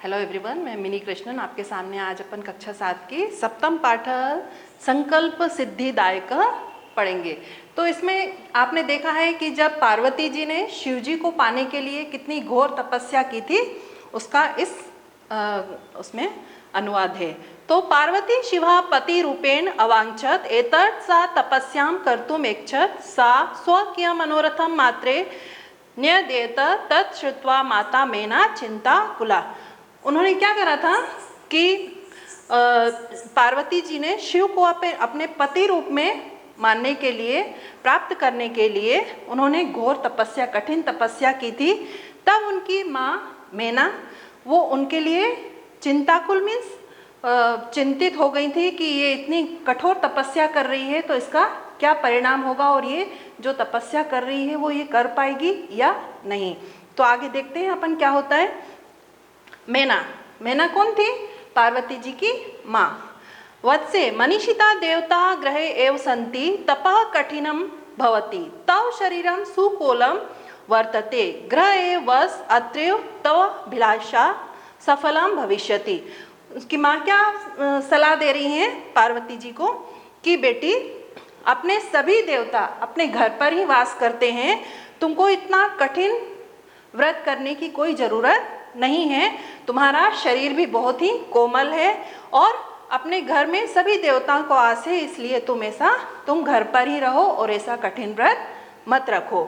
Hello everyone, मैं mini Krishnan आपके सामने आज अपन कक्षा 7 की सप्तम पाठ संकल्प सिद्धिदायक पढ़ेंगे। तो इसमें आपने देखा है कि जब पार्वती जी ने शिव जी को पाने के लिए कितनी घोर तपस्या की थी, उसका इस उसमें अनुवाद है। तो पार्वती शिवा पति रूपेण अवांछत एतत् सा तपस्याम कर्तुम इच्छत सा स्वकीय मनोरथम मात्रे न्यदेत तत् श्रुत्वा माता मेना चिंता कुला। उन्होंने क्या करा था कि पार्वती जी ने शिव को अपने पति रूप में मानने के लिए, प्राप्त करने के लिए उन्होंने घोर तपस्या, कठिन तपस्या की थी। तब उनकी माँ मेना वो उनके लिए चिंताकुल मीन्स चिंतित हो गई थी कि ये इतनी कठोर तपस्या कर रही है तो इसका क्या परिणाम होगा और ये जो तपस्या कर रही है वो ये कर पाएगी या नहीं। तो आगे देखते हैं अपन क्या होता है। मेना कौन थी? पार्वती जी की माँ। वत्से मनीषिता देवता ग्रहे एव सन्ति तपः कठिनम भवति तव शरीरम सुकोलम वर्तते ग्रह एव वस अत्रैव तव अभिलाषा सफलम भविष्यति। उसकी माँ क्या सलाह दे रही हैं पार्वती जी को कि बेटी, अपने सभी देवता अपने घर पर ही वास करते हैं, तुमको इतना कठिन व्रत करने की कोई ज़रूरत नहीं है। तुम्हारा शरीर भी बहुत ही कोमल है और अपने घर में सभी देवताओं को आस है, इसलिए तुम घर पर ही रहो और ऐसा कठिन व्रत मत रखो।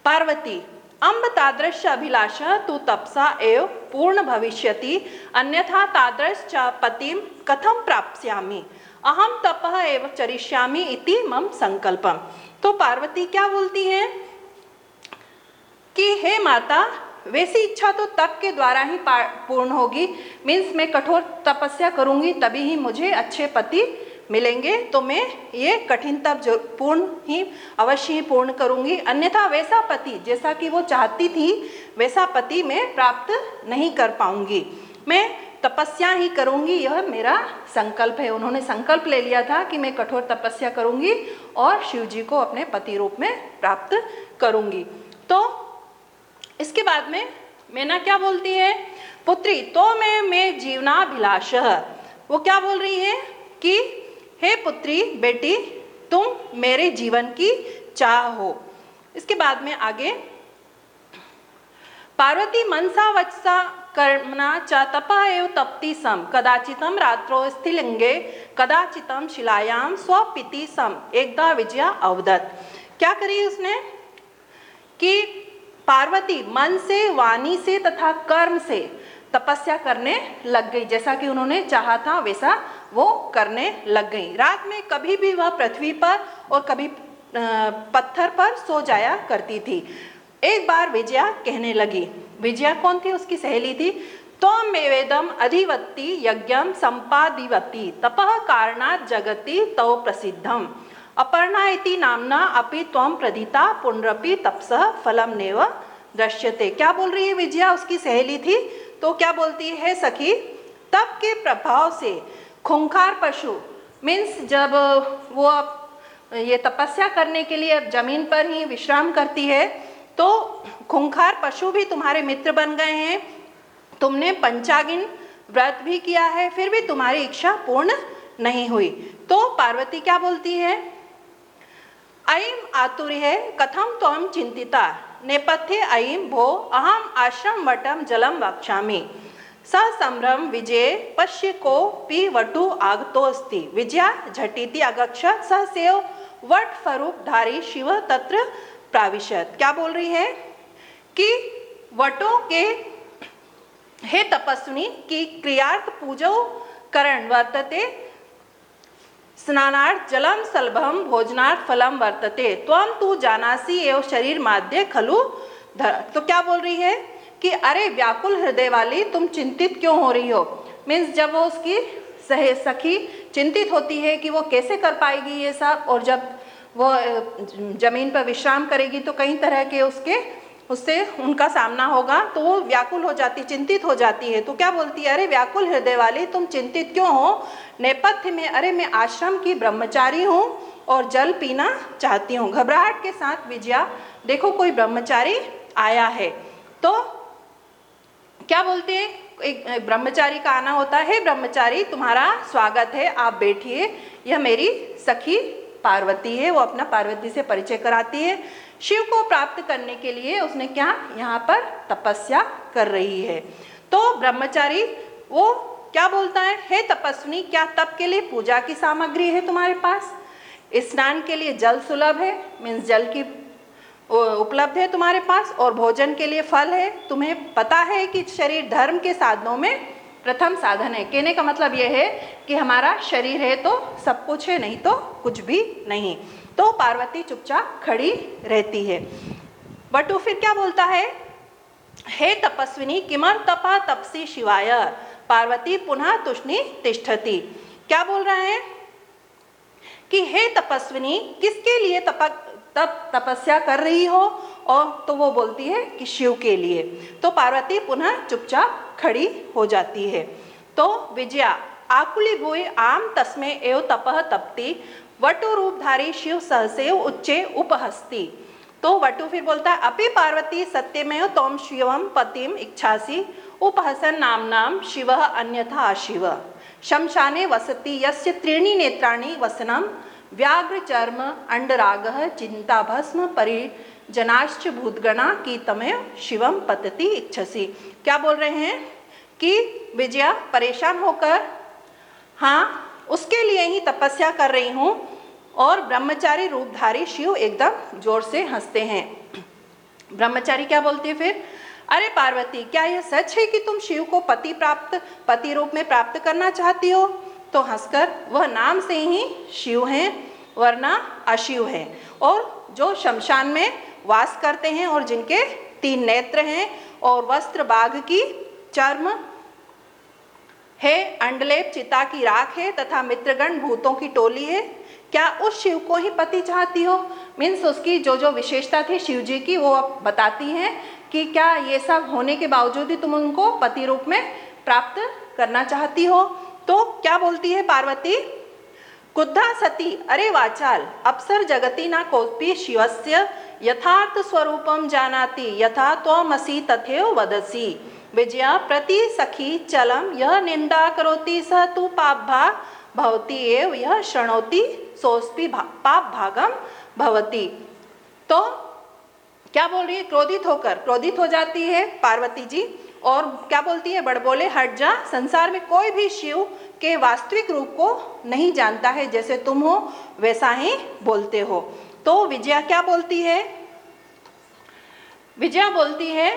पार्वती अम्ब तादृश अभिलाषा तु तपसा एव पूर्ण भविष्यति अन्यथा तादृश च पतिम कथम प्राप्स्यामि अहम तपः एव चरिष्यामि इति मम संकल्पम। तो पार्वती क्या बोलती हैं कि हे माता, वैसी इच्छा तो तप के द्वारा ही पूर्ण होगी। मीन्स मैं कठोर तपस्या करूंगी तभी ही मुझे अच्छे पति मिलेंगे, तो मैं ये कठिन तप पूर्ण ही अवश्य ही पूर्ण करूंगी। अन्यथा वैसा पति जैसा कि वो चाहती थी वैसा पति मैं प्राप्त नहीं कर पाऊंगी। मैं तपस्या ही करूंगी, यह मेरा संकल्प है। उन्होंने संकल्प ले लिया था कि मैं कठोर तपस्या करूंगी और शिव जी को अपने पति रूप में प्राप्त करूंगी। तो इसके बाद में मेना क्या बोलती है? पुत्री तो मैं जीवनाभिलाष। वो क्या बोल रही है कि हे पुत्री, बेटी, तुम मेरे जीवन की चाह हो। इसके बाद में आगे पार्वती मनसा वचसा कर्मणा च तपः एव तप्ति सम कदाचितम रात्रो स्त्रीलिंगे कदाचितम शिलायाम स्वपिति सम एकदा विजया अवदत। क्या करी उसने कि पार्वती मन से, वाणी से तथा कर्म से तपस्या करने लग गई। जैसा कि उन्होंने चाहा था वैसा वो करने लग गई। रात में कभी भी वह पृथ्वी पर और कभी पत्थर पर सो जाया करती थी। एक बार विजया कहने लगी, विजया कौन थी? उसकी सहेली थी। त्वं वेदम अधिवत्ति यज्ञम संपादिवती तपः कारणात् जगति तव प्रसिद्धम अपर्णा इति नामना अपि त्वं प्रदिता पुनरपि तपसः फलम नेव दृश्यते। क्या बोल रही है विजया? उसकी सहेली थी। तो क्या बोलती है सखी? तप के प्रभाव से खूंखार पशु, मीन्स जब वो ये तपस्या करने के लिए अब जमीन पर ही विश्राम करती है तो खूंखार पशु भी तुम्हारे मित्र बन गए हैं। तुमने पंचागिन व्रत भी किया है, फिर भी तुम्हारी इच्छा पूर्ण नहीं हुई। तो पार्वती क्या बोलती है? अयम आतुर्य कथम त्वं चिंतिता नेपथ्ये अयम भो अहम आश्रम वटम जलम वक्ष्यामि स संभ्रम विजय पश्य को पी वटु आगतोस्ति विजया झटिति अगच्छत स सेव वट स्वरूप धारी शिव तत्र प्राविशत। क्या बोल रही है कि वटों के हे तपस्विनी की क्रियार्थ पूजो करण वर्तते स्नानार्थ जलम सलभम भोजनार्थ फलम वर्तते त्वं तु जानासि एव शरीर माध्य खलु धर। तो क्या बोल रही है कि अरे व्याकुल हृदय वाली, तुम चिंतित क्यों हो रही हो? मीन्स जब वो उसकी सखी चिंतित होती है कि वो कैसे कर पाएगी ये सब, और जब वो जमीन पर विश्राम करेगी तो कई तरह के उससे उनका सामना होगा, तो वो व्याकुल हो जाती, चिंतित हो जाती है। तो क्या बोलती है? अरे व्याकुल हृदय वाली, तुम चिंतित क्यों हो? नेपथ्य में, अरे मैं आश्रम की ब्रह्मचारी हूँ और जल पीना चाहती हूँ। घबराहट के साथ विजया, देखो कोई ब्रह्मचारी आया है। तो क्या बोलते हैं? एक ब्रह्मचारी का आना होता है, ब्रह्मचारी तुम्हारा स्वागत है, आप बैठिए, यह मेरी सखी पार्वती है। वो अपना पार्वती से परिचय कराती है। शिव को प्राप्त करने के लिए उसने क्या यहाँ पर तपस्या कर रही है। तो ब्रह्मचारी वो क्या बोलता है, हे तपस्विनी, क्या तप के लिए पूजा की सामग्री है तुम्हारे पास? स्नान के लिए जल सुलभ है, मीन्स जल की उपलब्ध है तुम्हारे पास, और भोजन के लिए फल है। तुम्हें पता है कि शरीर धर्म के साधनों में प्रथम साधन है। कहने का मतलब यह है कि हमारा शरीर है तो सब कुछ है, नहीं तो कुछ भी नहीं। तो पार्वती चुपचाप खड़ी रहती है। बटू फिर क्या बोलता है, हे तपस्विनी किमर तपा तपसी शिवाय पार्वती पुनः तुष्णि तिष्ठति। क्या बोल रहा है कि हे तपस्विनी, किसके लिए तपस्या कर रही हो? और तो वो बोलती है कि शिव के लिए। तो पार्वती पुनः चुपचाप खड़ी हो जाती है। तो विजया आकुली भूय आम तस्मे एव तपह तपती वटु रूपधारी शिव सहसेव उच्चे उपहस्ती। तो वटु फिर बोलता है, अपि पार्वती सत्यमेव तोम शिवम पतिम इच्छासी उपहसन नामनाम शिवः अन्यथा अशिव शमशाने वसति यस्य त्रीणि नेत्राणि वसनम व्याघ्र चर्म अंडरागः चिंता भस्म परिजनाश्च भूतगणा की तमेव शिवम पतति इच्छसी। क्या बोल रहे हैं कि विजया परेशान होकर हाँ उसके लिए ही तपस्या कर रही हूँ। और ब्रह्मचारी रूपधारी शिव एकदम जोर से हंसते हैं। ब्रह्मचारी क्या बोलते हैं फिर, अरे पार्वती, क्या यह सच है कि तुम शिव को पति रूप में प्राप्त करना चाहती हो? तो हंसकर, वह नाम से ही शिव हैं वरना अशिव हैं, और जो शमशान में वास करते हैं और जिनके 3 नेत्र हैं और वस्त्र बाघ की चर्म है, अंडलेप चिता की राख है तथा मित्रगण भूतों की टोली है। क्या उस शिव को ही पति चाहती हो? मीन्स उसकी जो विशेषता थी शिव जी की वो बताती हैं कि क्या ये सब होने के बावजूद ही तुम उनको पति रूप में प्राप्त करना चाहती हो? तो क्या बोलती है पार्वती, क्रुद्धा सती अरे वाचाल अप्सर जगति न कोऽपि शिवस्य यथार्थ स्वरूपम जानाति यथा त्वमसि तथैव वदसि। विजया प्रति सखी चलम यह निंदा करोति स तु पापभा भवति एव यह शृणोति सोऽस्ति पाप भागम भवति। तो क्या बोल रही है, क्रोधित हो जाती है पार्वती जी और क्या बोलती है, बड़बोले हट जा, संसार में कोई भी शिव के वास्तविक रूप को नहीं जानता है, जैसे तुम हो वैसा ही बोलते हो। तो विजया क्या बोलती है, विजया बोलती है,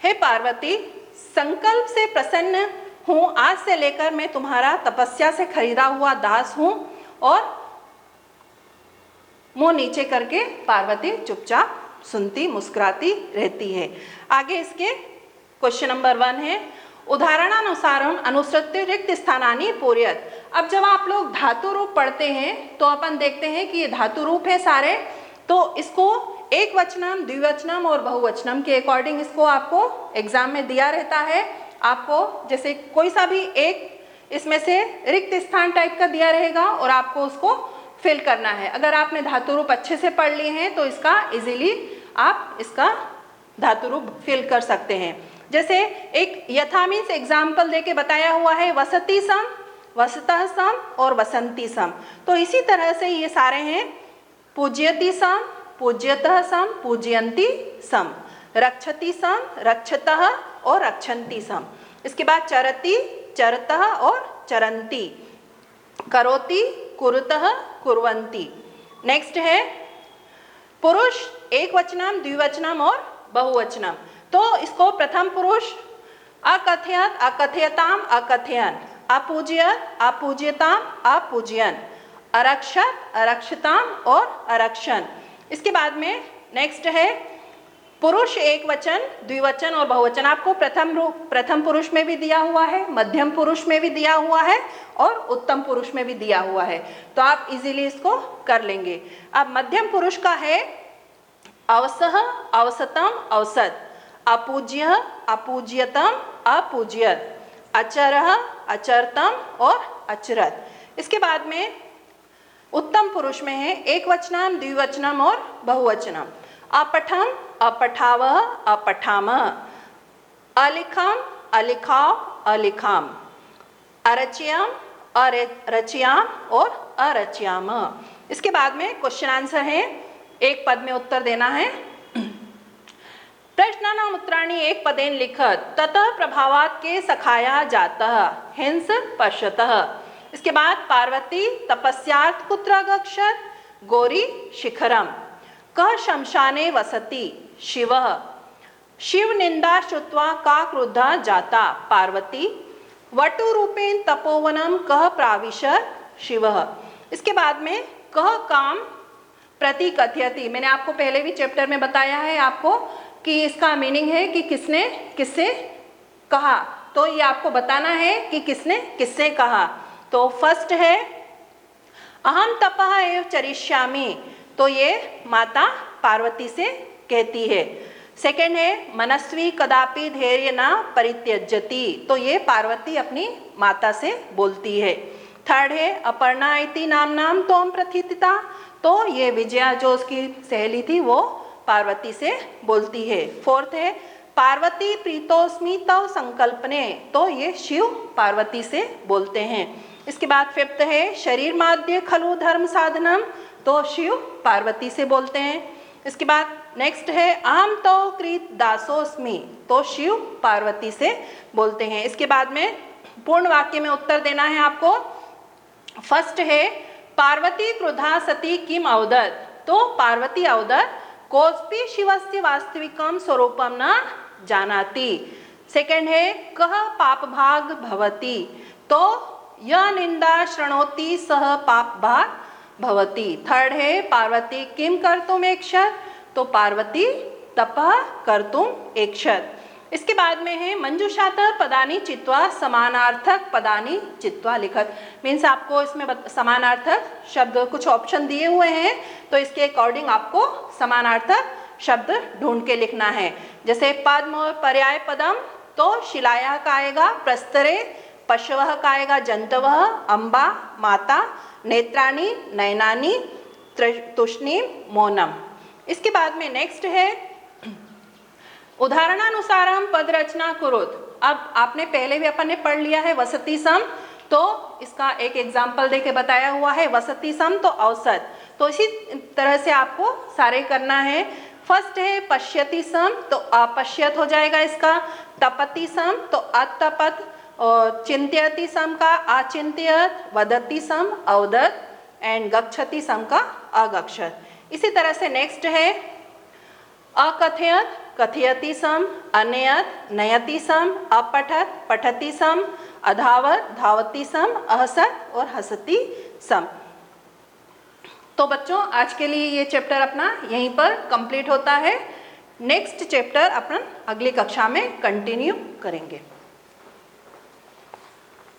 हे पार्वती, संकल्प से प्रसन्न हूँ, आज से लेकर मैं तुम्हारा तपस्या से खरीदा हुआ दास हूँ। और मुंह नीचे करके पार्वती चुपचाप सुनती मुस्कुराती रहती है। आगे इसके क्वेश्चन नंबर 1 है, उदाहरणानुसारम अनुसृत्य रिक्त स्थानानि पूरयत। अब जब आप लोग धातु रूप पढ़ते हैं तो अपन देखते हैं कि ये धातु रूप है सारे, तो इसको एक वचनम, द्विवचनम और बहुवचनम के अकॉर्डिंग इसको आपको एग्जाम में दिया रहता है। आपको जैसे कोई सा भी एक इसमें से रिक्त स्थान टाइप का दिया रहेगा और आपको उसको फिल करना है। अगर आपने धातु रूप अच्छे से पढ़ लिए हैं तो इसका इजीली आप इसका धातु रूप फिल कर सकते हैं। जैसे एक यथा मीन्स एग्जाम्पल देके बताया हुआ है, वसति सम, वसतः सम और वसंती सम। तो इसी तरह से ये सारे हैं, पूज्यति सम, पूज्यतः सम, पूजयंती सम, रक्षति सम, रक्षतः और रक्षन्ति सम। इसके बाद चरति, चरतः और चरन्ति, करोति, कुरुतः, कुर्वन्ति। नेक्स्ट है पुरुष एक वचनम, द्विवचनम और बहुवचनम। तो इसको प्रथम पुरुष अकथयत, अकथयताम, अकथयन, अपूज्यत, अपूज्यताम, अपूज्यन, अरक्षत, अरक्षताम और अरक्षण। इसके बाद में नेक्स्ट है पुरुष एक वचन, द्विवचन और बहुवचन। आपको प्रथम पुरुष में भी दिया हुआ है, मध्यम पुरुष में भी दिया हुआ है और उत्तम पुरुष में भी दिया हुआ है, तो आप इजीली इसको कर लेंगे। अब मध्यम पुरुष का है अवसह, अवसतम, औसत, अपूज्य, अपूज्यतम, अपूज्यत, अचरः, अचरतम और अचरत। इसके बाद में उत्तम पुरुष में है एक वचनम, द्विवचनम और बहुवचनम। अपठम, अपठावः अपठामः, अलिखम अलिखाव अलिखाम, अरचियाम अरचियाम और अरचियाम। इसके बाद में क्वेश्चन आंसर है, एक पद में उत्तर देना है। प्रश्नानाम उत्तराणि एक पदेन लिखत ततः प्रभावात के सखाया जातः हिंस पश्यतः। इसके बाद पार्वती तपस्यार्थ कुत्र गच्छत, गौरी शिखरम, कः शमशाने वसति, शिवः, शिव निंदा श्रुत्वा का क्रुद्धा जाता, पार्वती, वटु रूपेण तपोवनम कः प्राविशत, शिवः। इसके बाद में कः काम प्रति कथयति, मैंने आपको पहले भी चैप्टर में बताया है आपको कि इसका मीनिंग है कि किसने किससे कहा, तो ये आपको बताना है कि किसने किससे कहा। तो फर्स्ट है अहम तपः एव चरिष्यामि, तो ये माता पार्वती से कहती है। सेकंड है मनस्वी कदापि धैर्य न परित्यजति, तो ये पार्वती अपनी माता से बोलती है। थर्ड है अपर्णा इति नाम तोम प्रथिता, तो ये विजया जो उसकी सहेली थी वो पार्वती से बोलती है। फोर्थ है पार्वती प्रीतोस्मि तव संकल्पने, तो ये शिव पार्वती से बोलते हैं। इसके बाद फिफ्थ है शरीर माध्य खलु धर्म साधनम, तो शिव पार्वती से बोलते हैं। इसके बाद नेक्स्ट है अहम तो कृत दासोस्मि, तो शिव पार्वती से बोलते हैं। इसके बाद में पूर्ण वाक्य में उत्तर देना है आपको। फर्स्ट है पार्वती क्रुधा सती किम अवदत, तो पार्वती अवदत कोऽपि शिवस्य वास्तविकं स्वरूपं न जानाति। सेकंड है कः पापभाग भवति, तो यह निंदा शृणोति सह पापभाग भवति। थर्ड है पार्वती किम कर्तुम ऐक्षत, तो पार्वती तपः कर्तुम ऐक्षत। इसके बाद में है मंजुषातः पदानि चित्वा समानार्थक पदानि चित्वा लिखत, मीन्स आपको इसमें समानार्थक शब्द कुछ ऑप्शन दिए हुए हैं, तो इसके अकॉर्डिंग आपको समानार्थक शब्द ढूंढ के लिखना है। जैसे पद्म और पर्याय पदम, तो शिलाया का आएगा प्रस्तरे, पशवः का आएगा जंतवः, अम्बा माता, नेत्राणि नयनानि, तुष्णीम मौनम। इसके बाद में नेक्स्ट है उदाहरणानुसार हम पद रचना कुरुत। अब आपने पहले भी अपन ने पढ़ लिया है वसति सम, तो इसका एक एग्जाम्पल देके बताया हुआ है वसति सम तो औसत, तो इसी तरह से आपको सारे करना है। फर्स्ट है पश्यति सम, तो अपश्यत हो जाएगा इसका। तपति सम तो अतपत, और चिंत्यति सम का अचिंत्यत, वदति सम अवदत, एंड गच्छति सम का अगच्छत। इसी तरह से नेक्स्ट है अकथयत कथयति सम, अनयत नयति सम, अपठत पठति सम, अधावत धावति सम, अहसत और हसति सम। तो बच्चों आज के लिए ये चैप्टर अपना यहीं पर कंप्लीट होता है। नेक्स्ट चैप्टर अपन अगली कक्षा में कंटिन्यू करेंगे।